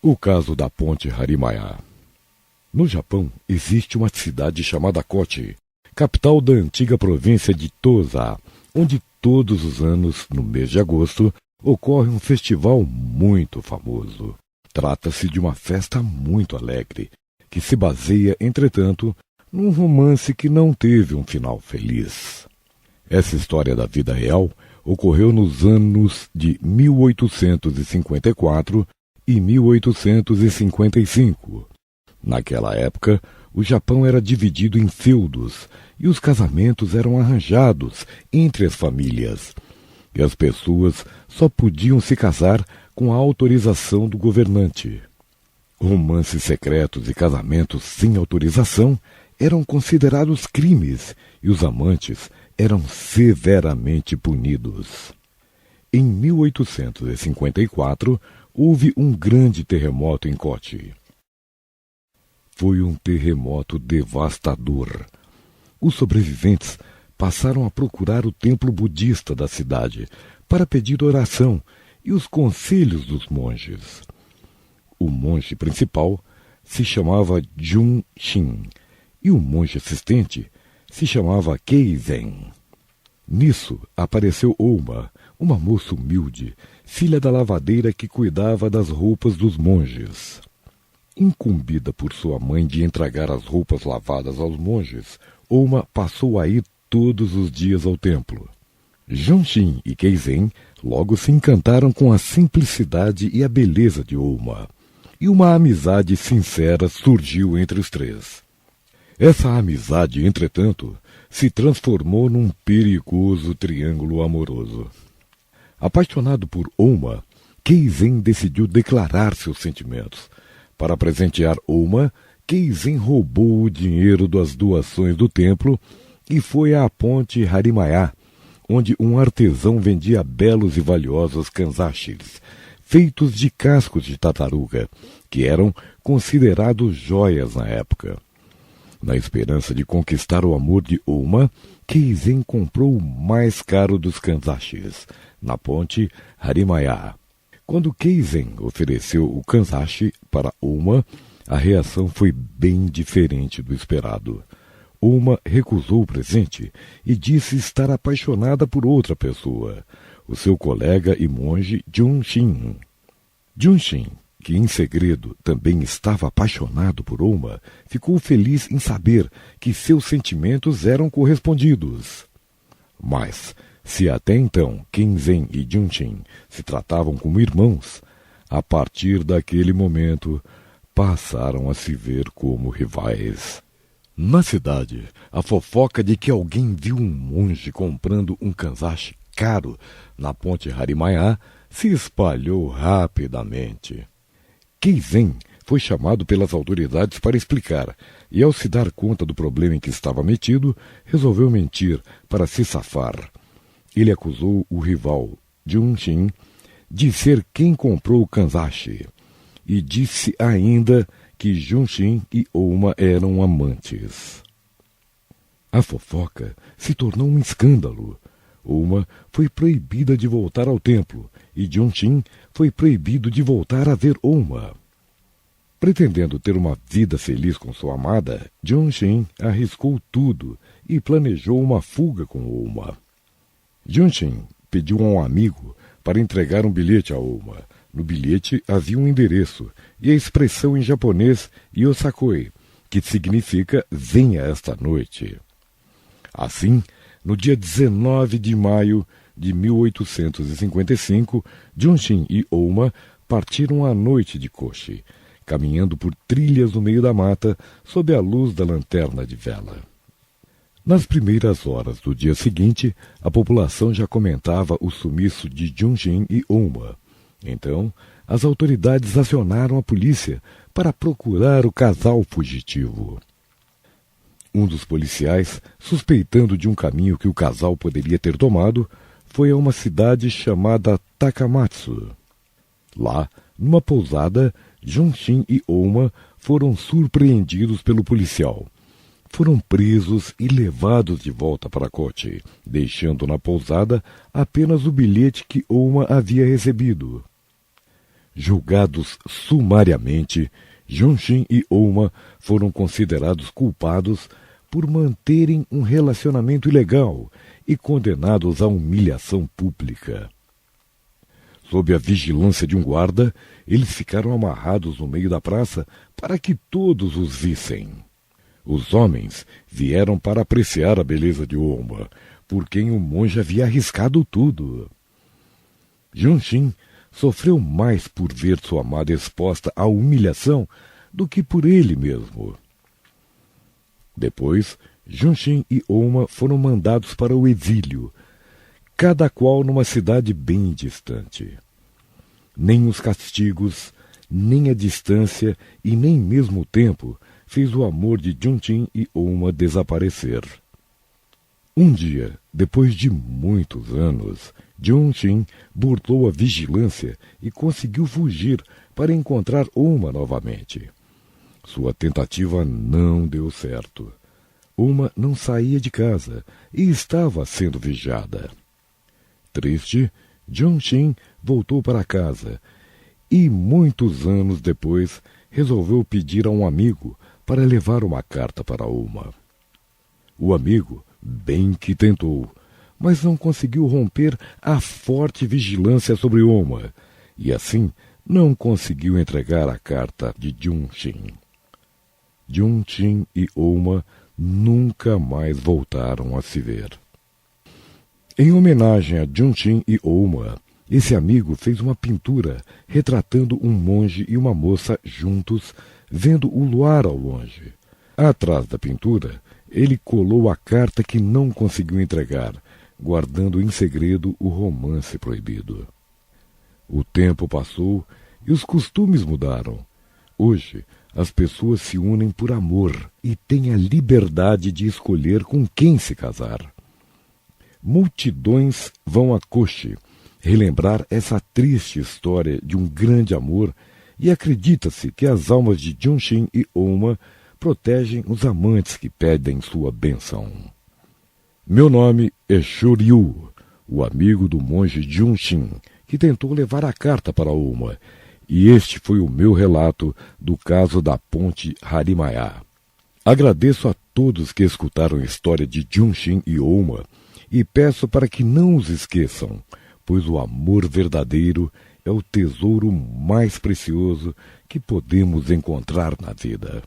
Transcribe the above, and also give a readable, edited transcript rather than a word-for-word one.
O caso da Ponte Harimaya. No Japão, existe uma cidade chamada Kochi, capital da antiga província de Tosa, onde todos os anos, no mês de agosto, ocorre um festival muito famoso. Trata-se de uma festa muito alegre, que se baseia, entretanto, num romance que não teve um final feliz. Essa história da vida real ocorreu nos anos de 1854 e 1855. Naquela época, o Japão era dividido em feudos e os casamentos eram arranjados entre as famílias. E as pessoas só podiam se casar com a autorização do governante. Romances secretos e casamentos sem autorização eram considerados crimes e os amantes eram severamente punidos. Em 1854, houve um grande terremoto em Kochi. Foi um terremoto devastador. Os sobreviventes passaram a procurar o templo budista da cidade para pedir oração e os conselhos dos monges. O monge principal se chamava Junshin e o monge assistente se chamava Keizen. Nisso apareceu Oma, uma moça humilde, filha da lavadeira que cuidava das roupas dos monges. Incumbida por sua mãe de entregar as roupas lavadas aos monges, Oma passou a ir todos os dias ao templo. Junshin e Keizen logo se encantaram com a simplicidade e a beleza de Oma, e uma amizade sincera surgiu entre os três. Essa amizade, entretanto, se transformou num perigoso triângulo amoroso. Apaixonado por Oma, Keizen decidiu declarar seus sentimentos. Para presentear Oma, Keizen roubou o dinheiro das doações do templo e foi à ponte Harimaya, onde um artesão vendia belos e valiosos kanzashis, feitos de cascos de tartaruga, que eram considerados joias na época. Na esperança de conquistar o amor de Oma, Keizen comprou o mais caro dos kanzashis, na ponte Harimaya. Quando Keizen ofereceu o kanzashi para Oma, a reação foi bem diferente do esperado. Oma recusou o presente e disse estar apaixonada por outra pessoa, o seu colega e monge Junshin. Junshin, que em segredo também estava apaixonado por Oma, ficou feliz em saber que seus sentimentos eram correspondidos. Mas, se até então Keizen e Junshin se tratavam como irmãos, a partir daquele momento passaram a se ver como rivais. Na cidade, a fofoca de que alguém viu um monge comprando um kanzashi caro na ponte Harimaya se espalhou rapidamente. Keizen foi chamado pelas autoridades para explicar e, ao se dar conta do problema em que estava metido, resolveu mentir para se safar. Ele acusou o rival, Junshin, de ser quem comprou o kanzashi e disse ainda que Junshin e Oma eram amantes. A fofoca se tornou um escândalo. Oma foi proibida de voltar ao templo e Junshin foi proibido de voltar a ver Oma. Pretendendo ter uma vida feliz com sua amada, Junshin arriscou tudo e planejou uma fuga com Oma. Junshin pediu a um amigo para entregar um bilhete a Oma. No bilhete havia um endereço e a expressão em japonês Yosakoi, que significa venha esta noite. Assim, no dia 19 de maio de 1855, Junshin e Oma partiram à noite de Kochi, caminhando por trilhas no meio da mata sob a luz da lanterna de vela. Nas primeiras horas do dia seguinte, a população já comentava o sumiço de Junshin e Oma. Então, as autoridades acionaram a polícia para procurar o casal fugitivo. Um dos policiais, suspeitando de um caminho que o casal poderia ter tomado, foi a uma cidade chamada Takamatsu. Lá, numa pousada, Junshin e Oma foram surpreendidos pelo policial. Foram presos e levados de volta para Kochi, deixando na pousada apenas o bilhete que Oma havia recebido. Julgados sumariamente, Junshin e Ouma foram considerados culpados por manterem um relacionamento ilegal e condenados à humilhação pública. Sob a vigilância de um guarda, eles ficaram amarrados no meio da praça para que todos os vissem. Os homens vieram para apreciar a beleza de Ouma, por quem o monge havia arriscado tudo. Junshin sofreu mais por ver sua amada exposta à humilhação do que por ele mesmo. Depois, Junshin e Ouma foram mandados para o exílio, cada qual numa cidade bem distante. Nem os castigos, nem a distância e nem mesmo o tempo fez o amor de Junshin e Ouma desaparecer. Um dia, depois de muitos anos, Junshin burlou a vigilância e conseguiu fugir para encontrar Ouma novamente. Sua tentativa não deu certo. Ouma não saía de casa e estava sendo vigiada. Triste, Junshin voltou para casa e, muitos anos depois, resolveu pedir a um amigo para levar uma carta para Ouma. O amigo bem que tentou, mas não conseguiu romper a forte vigilância sobre Ouma e, assim, não conseguiu entregar a carta de Junshin. Junshin e Ouma nunca mais voltaram a se ver. Em homenagem a Junshin e Ouma, esse amigo fez uma pintura retratando um monge e uma moça juntos, vendo o luar ao longe. Atrás da pintura, ele colou a carta que não conseguiu entregar, guardando em segredo o romance proibido. O tempo passou e os costumes mudaram. Hoje, as pessoas se unem por amor e têm a liberdade de escolher com quem se casar. Multidões vão a Koshi relembrar essa triste história de um grande amor e acredita-se que as almas de Junshin e Ouma protegem os amantes que pedem sua bênção. Meu nome é Shoryu, o amigo do monge Junshin, que tentou levar a carta para Ouma, e este foi o meu relato do caso da ponte Harimaya. Agradeço a todos que escutaram a história de Junshin e Ouma e peço para que não os esqueçam, pois o amor verdadeiro é o tesouro mais precioso que podemos encontrar na vida.